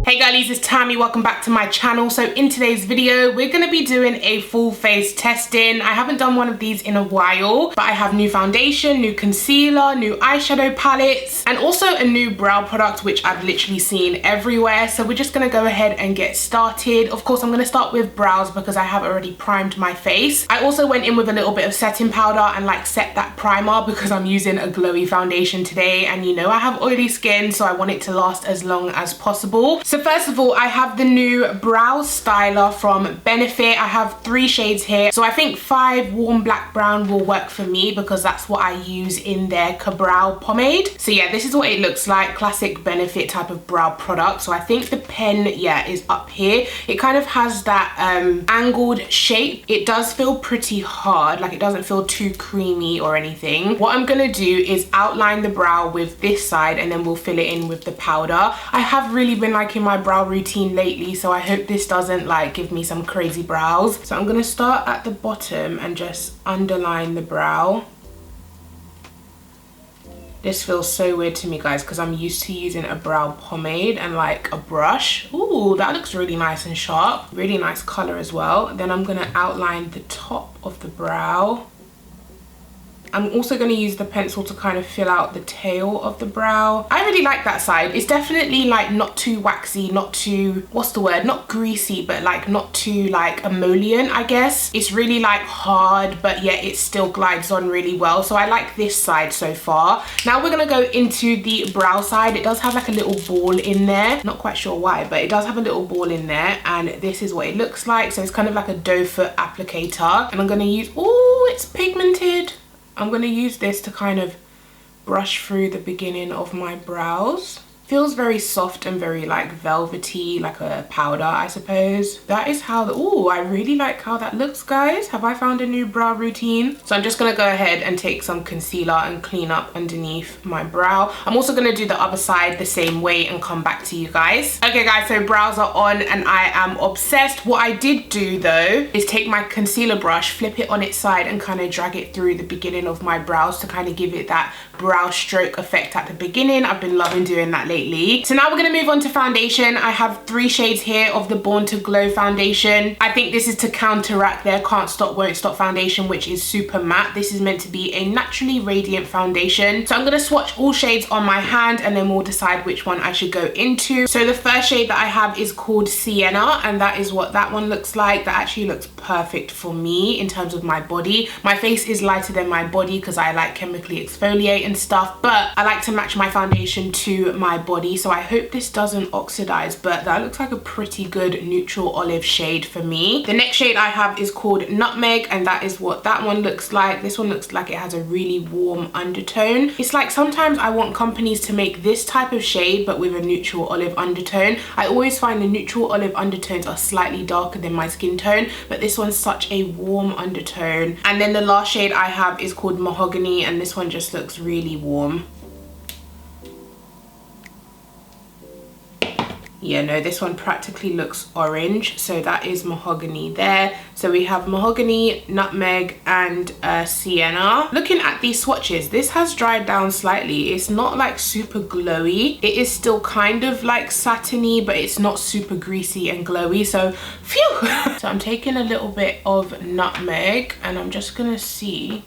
Hey girlies, it's Tammy. Welcome back to my channel. So in today's video, we're going to be doing a full face testing. I haven't done one of these in a while, but I have new foundation, new concealer, new eyeshadow palettes, and also a new brow product, which I've literally seen everywhere. So we're just going to go ahead and get started. Of course, I'm going to start with brows because I have already primed my face. I also went in with a little bit of setting powder and like set that primer because I'm using a glowy foundation today. And you know, I have oily skin, so I want it to last as long as possible. So first of all, I have the new brow styler from Benefit. I have 3 shades here. So I think 5 warm black brown will work for me because that's what I use in their Brow pomade. So yeah, this is what it looks like. Classic Benefit type of brow product. So I think the pen, yeah, is up here. It kind of has that angled shape. It does feel pretty hard. Like it doesn't feel too creamy or anything. What I'm gonna do is outline the brow with this side and then we'll fill it in with the powder. I have really been liking my brow routine lately, so I hope this doesn't like give me some crazy brows. So I'm gonna start at the bottom and just underline the brow. This feels so weird to me, guys, because I'm used to using a brow pomade and like a brush. Ooh, that looks really nice and sharp. Really nice color as well. Then I'm gonna outline the top of the brow. I'm also going to use the pencil to kind of fill out the tail of the brow. I really like that side. It's definitely like not too waxy, not too, what's the word? Not greasy, but like not too like emollient, I guess. It's really like hard, but yet it still glides on really well. So I like this side so far. Now we're going to go into the brow side. It does have like a little ball in there. Not quite sure why, but it does have a little ball in there. And this is what it looks like. So it's kind of like a doe foot applicator. And I'm going to use, oh, it's pigmented. I'm going to use this to kind of brush through the beginning of my brows. Feels very soft and very like velvety, like a powder, I suppose. That is how the, oh, I really like how that looks, guys. Have I found a new brow routine? So I'm just going to go ahead and take some concealer and clean up underneath my brow. I'm also going to do the other side the same way and come back to you guys. Okay guys, so brows are on and I am obsessed. What I did do though is take my concealer brush, flip it on its side and kind of drag it through the beginning of my brows to kind of give it that brow stroke effect at the beginning. I've been loving doing that lately. So now we're going to move on to foundation. I have 3 shades here of the Born to Glow foundation. I think this is to counteract their Can't Stop Won't Stop foundation, which is super matte. This is meant to be a naturally radiant foundation. So I'm going to swatch all shades on my hand and then we'll decide which one I should go into. So the first shade that I have is called Sienna, and that is what that one looks like. That actually looks perfect for me in terms of my body. My face is lighter than my body because I like chemically exfoliate and stuff, but I like to match my foundation to my body, so I hope this doesn't oxidize, but that looks like a pretty good neutral olive shade for me. The next shade I have is called Nutmeg, and that is what that one looks like. This one looks like it has a really warm undertone. It's like sometimes I want companies to make this type of shade but with a neutral olive undertone. I always find the neutral olive undertones are slightly darker than my skin tone, but this one's such a warm undertone. And then the last shade I have is called Mahogany, and this one just looks really warm. Yeah, no, this one practically looks orange, so that is Mahogany there. So we have Mahogany, Nutmeg, and Sienna. Looking at these swatches, this has dried down slightly. It's not like super glowy. It is still kind of like satiny, but it's not super greasy and glowy, so phew. So I'm taking a little bit of Nutmeg and I'm just gonna see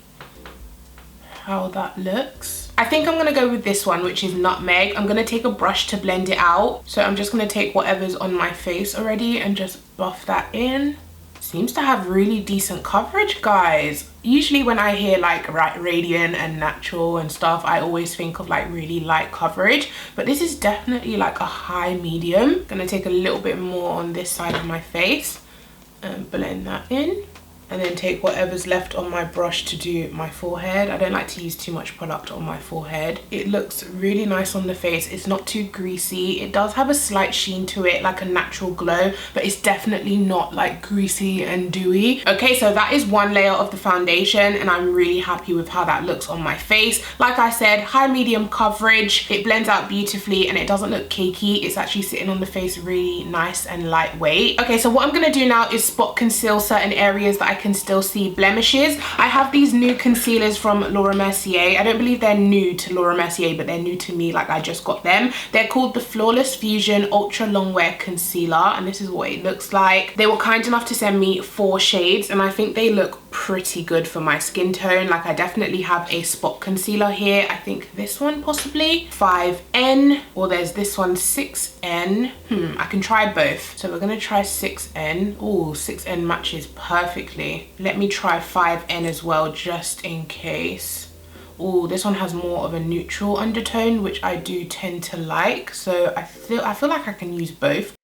how that looks. I think I'm gonna go with this one, which is Nutmeg. I'm gonna take a brush to blend it out. So I'm just gonna take whatever's on my face already and just buff that in. Seems to have really decent coverage, guys. Usually when I hear like radiant and natural and stuff, I always think of like really light coverage, but this is definitely like a high medium. Gonna take a little bit more on this side of my face and blend that in. And then take whatever's left on my brush to do my forehead. I don't like to use too much product on my forehead. It looks really nice on the face. It's not too greasy. It does have a slight sheen to it, like a natural glow, but it's definitely not like greasy and dewy. Okay, so that is one layer of the foundation and I'm really happy with how that looks on my face. Like I said, high medium coverage. It blends out beautifully and it doesn't look cakey. It's actually sitting on the face really nice and lightweight. Okay, so what I'm gonna do now is spot conceal certain areas that I can still see blemishes. I have these new concealers from Laura Mercier. I don't believe they're new to Laura Mercier, but they're new to me, like I just got them. They're called the Flawless Fusion Ultra Longwear Concealer, and this is what it looks like. They were kind enough to send me 4 shades, and I think they look pretty good for my skin tone. Like I definitely have a spot concealer here. I think this one possibly 5N, or there's this one 6N. I can try both. So we're gonna try 6N. Oh, 6N matches perfectly. Let me try 5N as well, just in case. Oh, this one has more of a neutral undertone, which I do tend to like. So I feel like I can use both.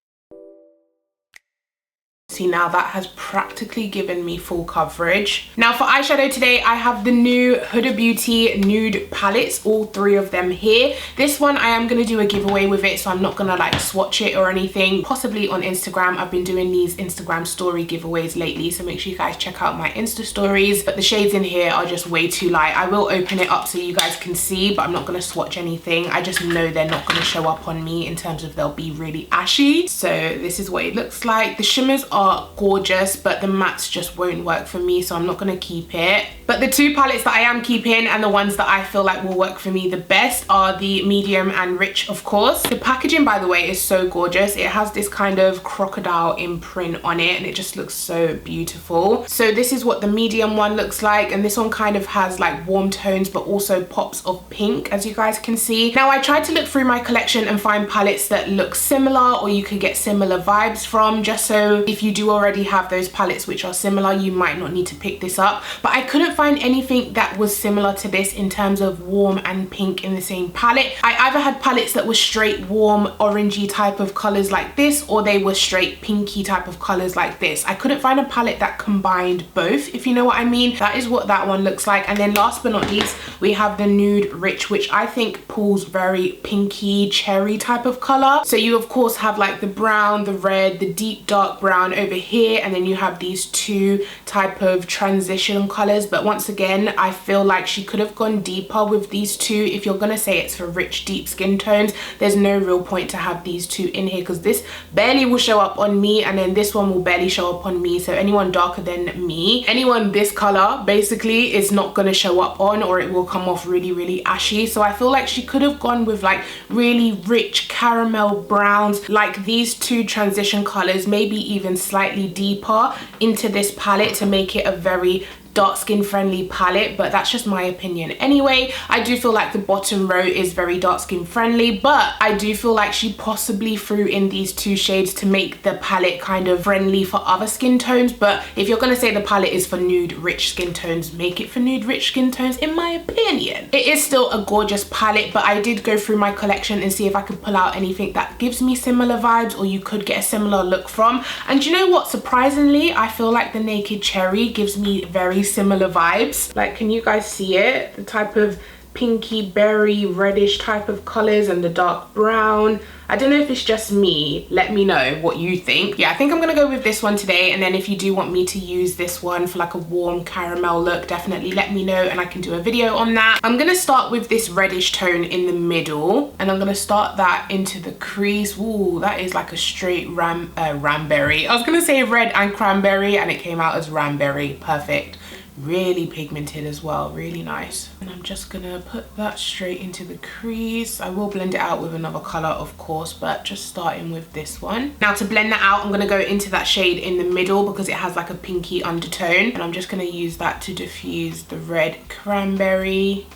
See, now that has practically given me full coverage. Now for eyeshadow today, I have the new Huda Beauty nude palettes, all 3 of them here. This one I am going to do a giveaway with it, so I'm not going to like swatch it or anything, possibly on Instagram. I've been doing these Instagram story giveaways lately, so make sure you guys check out my Insta stories. But the shades in here are just way too light. I will open it up so you guys can see, but I'm not going to swatch anything. I just know they're not going to show up on me in terms of they'll be really ashy. So this is what it looks like. The shimmers are gorgeous, but the mattes just won't work for me, so I'm not gonna keep it. But the 2 palettes that I am keeping, and the ones that I feel like will work for me the best, are the medium and rich, of course. The packaging, by the way, is so gorgeous. It has this kind of crocodile imprint on it, and it just looks so beautiful. So this is what the medium one looks like, and this one kind of has like warm tones but also pops of pink, as you guys can see. Now I tried to look through my collection and find palettes that look similar, or you could get similar vibes from, just so if you do already have those palettes which are similar, you might not need to pick this up. But I couldn't find anything that was similar to this in terms of warm and pink in the same palette. I either had palettes that were straight warm orangey type of colors like this, or they were straight pinky type of colors like this. I couldn't find a palette that combined both, if you know what I mean. That is what that one looks like. And then last but not least, we have the nude rich, which I think pulls very pinky cherry type of color. So you of course have like the brown, the red, the deep dark brown over here, and then you have these 2 type of transition colors. But once again, I feel like she could have gone deeper with these 2. If you're gonna say it's for rich deep skin tones, there's no real point to have these 2 in here, because this barely will show up on me, and then this one will barely show up on me. So anyone darker than me, anyone this color basically is not gonna show up on, or it will come off really ashy. So I feel like she could have gone with like really rich caramel browns, like these 2 transition colors, maybe even slightly deeper into this palette to make it a very dark skin friendly palette. But that's just my opinion anyway. I do feel like the bottom row is very dark skin friendly, but I do feel like she possibly threw in these 2 shades to make the palette kind of friendly for other skin tones. But if you're gonna say the palette is for nude rich skin tones, make it for nude rich skin tones, in my opinion. It is still a gorgeous palette, but I did go through my collection and see if I could pull out anything that gives me similar vibes, or you could get a similar look from. And you know what, surprisingly, I feel like the Naked Cherry gives me very similar vibes. Like, can you guys see it? The type of pinky berry reddish type of colors and the dark brown. I don't know if it's just me. Let me know what you think. Yeah, I think I'm gonna go with this one today, and then if you do want me to use this one for like a warm caramel look, definitely let me know and I can do a video on that. I'm gonna start with this reddish tone in the middle, and I'm gonna start that into the crease. Ooh, that is like a straight ramberry. I was gonna say red and cranberry, and it came out as ramberry. Perfect. Really pigmented as well, really nice. And I'm just gonna put that straight into the crease. I will blend it out with another color, of course, but just starting with this one. Now to blend that out, I'm gonna go into that shade in the middle because it has like a pinky undertone, and I'm just gonna use that to diffuse the red cranberry.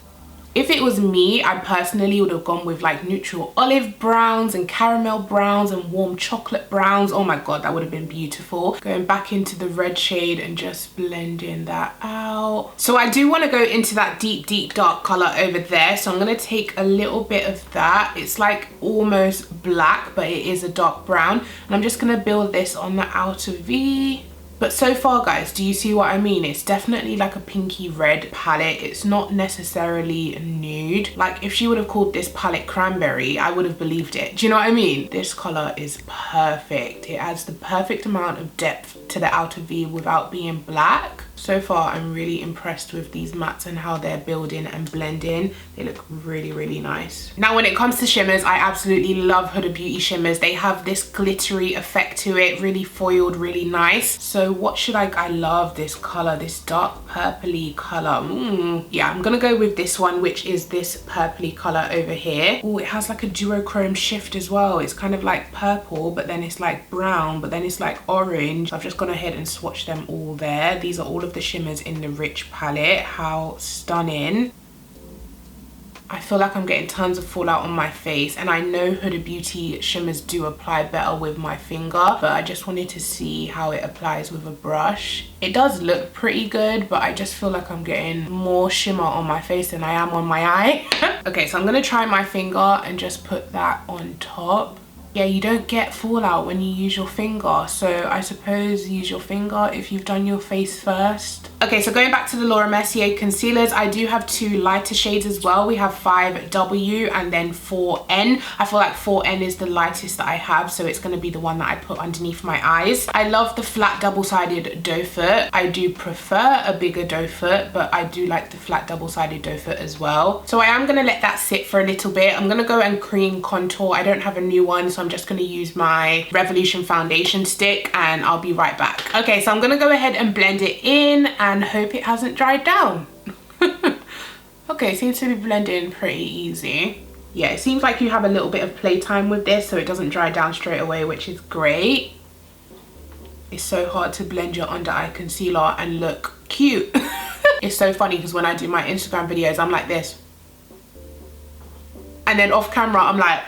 If it was me, I personally would have gone with like neutral olive browns and caramel browns and warm chocolate browns. Oh my god, that would have been beautiful. Going back into the red shade and just blending that out. So I do want to go into that deep dark color over there, so I'm going to take a little bit of that. It's like almost black, but it is a dark brown, and I'm just going to build this on the outer V. But so far, guys, do you see what I mean? It's definitely like a pinky red palette. It's not necessarily nude. Like if she would have called this palette cranberry, I would have believed it. Do you know what I mean? This color is perfect. It adds the perfect amount of depth to the outer V without being black. So far, I'm really impressed with these mattes and how they're building and blending. They look really, really nice. Now, when it comes to shimmers, I absolutely love Huda Beauty shimmers. They have this glittery effect to it, really foiled, really nice. So what should I love this color, this dark purpley color. Yeah, I'm gonna go with this one, which is this purpley color over here. Oh, it has like a duochrome shift as well. It's kind of like purple, but then it's like brown, but then it's like orange. I've just gone ahead and swatched them all there. These are all of the shimmers in the Rich palette. How stunning. I feel like I'm getting tons of fallout on my face, and I know Huda Beauty shimmers do apply better with my finger, but I just wanted to see how it applies with a brush. It does look pretty good, but I just feel like I'm getting more shimmer on my face than I am on my eye. Okay, so I'm gonna try my finger and just put that on top. Yeah, you don't get fallout when you use your finger, so I suppose use your finger if you've done your face first. Okay, so going back to the Laura Mercier concealers, I do have two lighter shades as well. We have 5W and then 4N. I feel like 4N is the lightest that I have, so it's going to be the one that I put underneath my eyes. I love the flat double-sided doe foot. I do prefer a bigger doe foot, but I do like the flat double-sided doe foot as well. So I am going to let that sit for a little bit. I'm going to go and cream contour. I don't have a new one, so I'm just going to use my Revolution foundation stick, and I'll be right back. Okay, so I'm going to go ahead and blend it in and hope it hasn't dried down. Okay, it seems to be blending pretty easy. Yeah, it seems like you have a little bit of playtime with this, so it doesn't dry down straight away, which is great. It's so hard to blend your under eye concealer and look cute. It's so funny because when I do my Instagram videos, I'm like this. And then off camera, I'm like...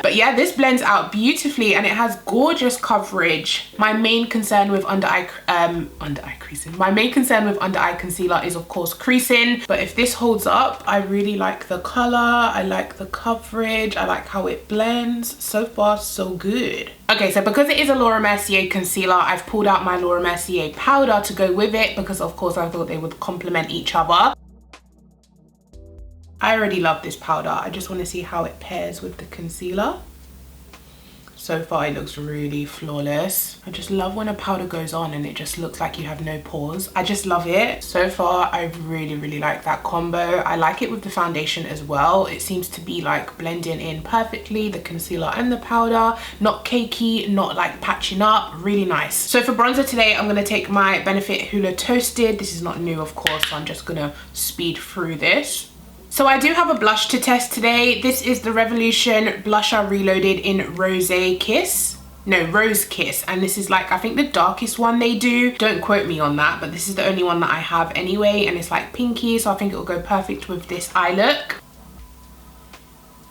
But yeah, this blends out beautifully and it has gorgeous coverage. My main concern with under eye creasing. My main concern with under eye concealer is of course creasing. But if this holds up, I really like the color. I like the coverage. I like how it blends. So far, so good. Okay, so because it is a Laura Mercier concealer, I've pulled out my Laura Mercier powder to go with it because of course I thought they would complement each other. I already love this powder. I just want to see how it pairs with the concealer. So far it looks really flawless. I just love when a powder goes on and it just looks like you have no pores. I just love it. So far I really like that combo. I like it with the foundation as well. It seems to be like blending in perfectly, the concealer and the powder. Not cakey, not like patching up. Really nice. So for bronzer today, I'm going to take my Benefit Hoola Toasted. This is not new of course, so I'm just going to speed through this. So I do have a blush to test today. This is the Revolution Blusher Reloaded in Rose Kiss. No, Rose Kiss. And this is like, I think the darkest one they do. Don't quote me on that, but this is the only one that I have anyway. And it's like pinky, so I think it will go perfect with this eye look.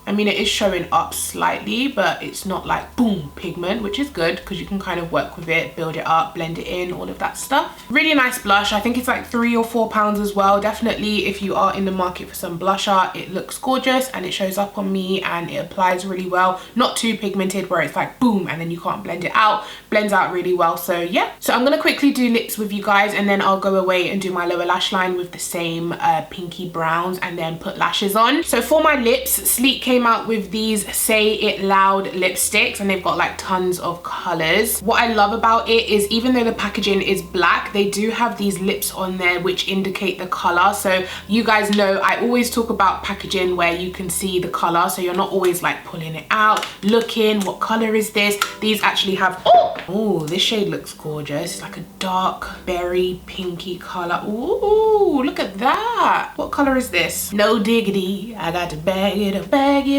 I mean, it is showing up slightly, but it's not like boom pigment, which is good because you can kind of work with it, build it up, blend it in, all of that stuff. Really nice blush. I think it's like £3 or £4 as well. Definitely if you are in the market for some blusher, it looks gorgeous and it shows up on me and it applies really well. Not too pigmented where it's like boom and then you can't blend it out. Blends out really well. So yeah, so I'm gonna quickly do lips with you guys and then I'll go away and do my lower lash line with the same pinky browns and then put lashes on. So for my lips, Sleek came out with these Say It Loud lipsticks and they've got like tons of colors. What I love about it is even though the packaging is black, they do have these lips on there which indicate the color. So you guys know I always talk about packaging where you can see the color, so you're not always like pulling it out, looking what color is this. These actually have, oh, this shade looks gorgeous. It's like a dark berry pinky color. Ooh, look at that. What color is this? No diggity, I got to bag it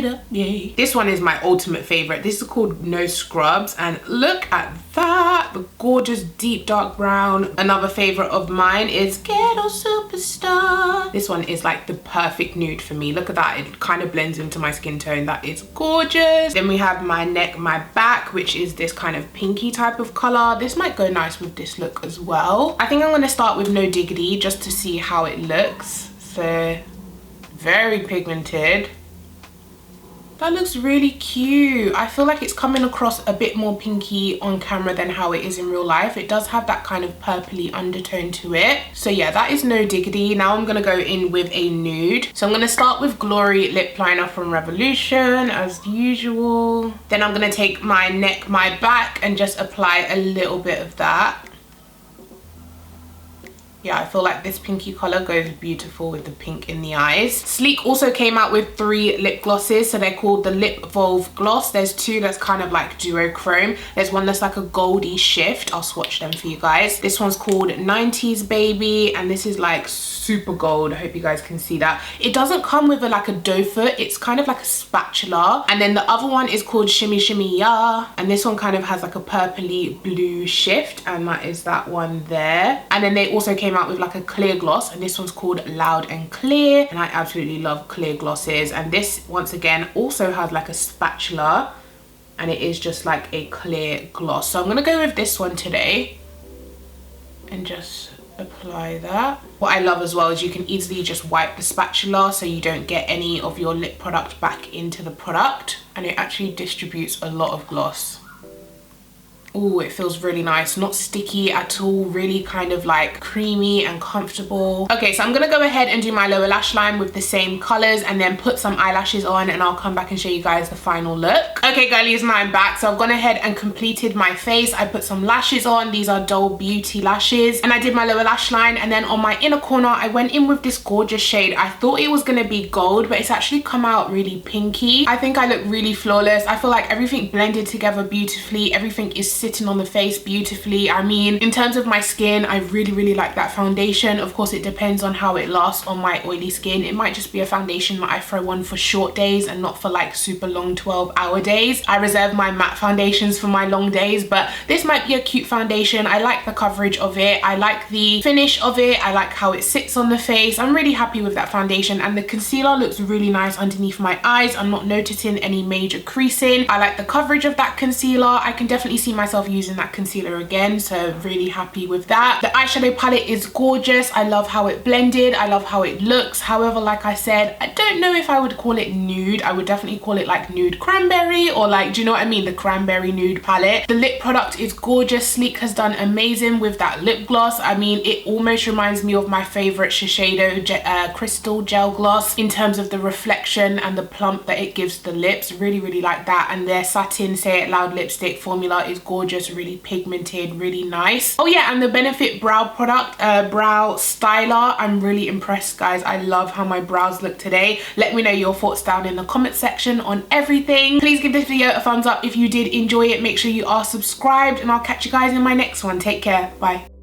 up, yay. This one is my ultimate favorite. This is called No Scrubs and look at that, the gorgeous deep dark brown. Another favorite of mine is Ghetto Superstar. This one is like the perfect nude for me. Look at that, it kind of blends into my skin tone. That is gorgeous. Then we have my neck, my back, which is this kind of pinky type of color. This might go nice with this look as well. I think I'm going to start with No Diggity just to see how it looks. So very pigmented. That looks really cute. I feel like it's coming across a bit more pinky on camera than how it is in real life. It does have that kind of purpley undertone to it. So yeah, that is No Diggity. Now I'm gonna go in with a nude. So I'm gonna start with Glory Lip Liner from Revolution as usual. Then I'm gonna take my neck, my back and just apply a little bit of that. Yeah, I feel like this pinky color goes beautiful with the pink in the eyes. Sleek also came out with 3 lip glosses. So they're called the Lip Volve Gloss. There's 2 that's kind of like duochrome. There's one that's like a goldy shift. I'll swatch them for you guys. This one's called 90s Baby, and this is like super gold. I hope you guys can see that. It doesn't come with like a doe foot. It's kind of like a spatula. And then the other one is called Shimmy Shimmy Ya, and this one kind of has like a purpley blue shift, and that is that one there. And then they also came out with like a clear gloss, and this one's called Loud and Clear, and I absolutely love clear glosses. And this once again also has like a spatula, and it is just like a clear gloss. So I'm gonna go with this one today and just apply that. What I love as well is you can easily just wipe the spatula so you don't get any of your lip product back into the product, and it actually distributes a lot of gloss. Oh, it feels really nice, not sticky at all, really kind of like creamy and comfortable. Okay, so I'm gonna go ahead and do my lower lash line with the same colors and then put some eyelashes on, and I'll come back and show you guys the final look. Okay girlies, now I'm back. So I've gone ahead and completed my face. I put some lashes on. These are Doll Beauty lashes, and I did my lower lash line, and then on my inner corner I went in with this gorgeous shade. I thought it was gonna be gold, but it's actually come out really pinky. I think I look really flawless. I feel like everything blended together beautifully. Everything is sitting on the face beautifully. I mean, in terms of my skin, I really like that foundation. Of course, it depends on how it lasts on my oily skin. It might just be a foundation that I throw on for short days and not for like super long 12-hour days. I reserve my matte foundations for my long days, but this might be a cute foundation. I like the coverage of it. I like the finish of it. I like how it sits on the face. I'm really happy with that foundation, and the concealer looks really nice underneath my eyes. I'm not noticing any major creasing. I like the coverage of that concealer. I can definitely see myself using that concealer again, so really happy with that. The eyeshadow palette is gorgeous. I love how it blended. I love how it looks. However, like I said, I don't know if I would call it nude. I would definitely call it like nude cranberry, or like, do you know what I mean, the cranberry nude palette. The lip product is gorgeous. Sleek has done amazing with that lip gloss. I mean, it almost reminds me of my favorite Shiseido crystal gel gloss in terms of the reflection and the plump that it gives the lips. Really like that. And their satin Say It Loud lipstick formula is gorgeous, really pigmented, really nice. Oh yeah, and the Benefit brow product, brow styler, I'm really impressed guys. I love how my brows look today. Let me know your thoughts down in the comment section on everything. Please give this video a thumbs up if you did enjoy it. Make sure you are subscribed, and I'll catch you guys in my next one. Take care. Bye.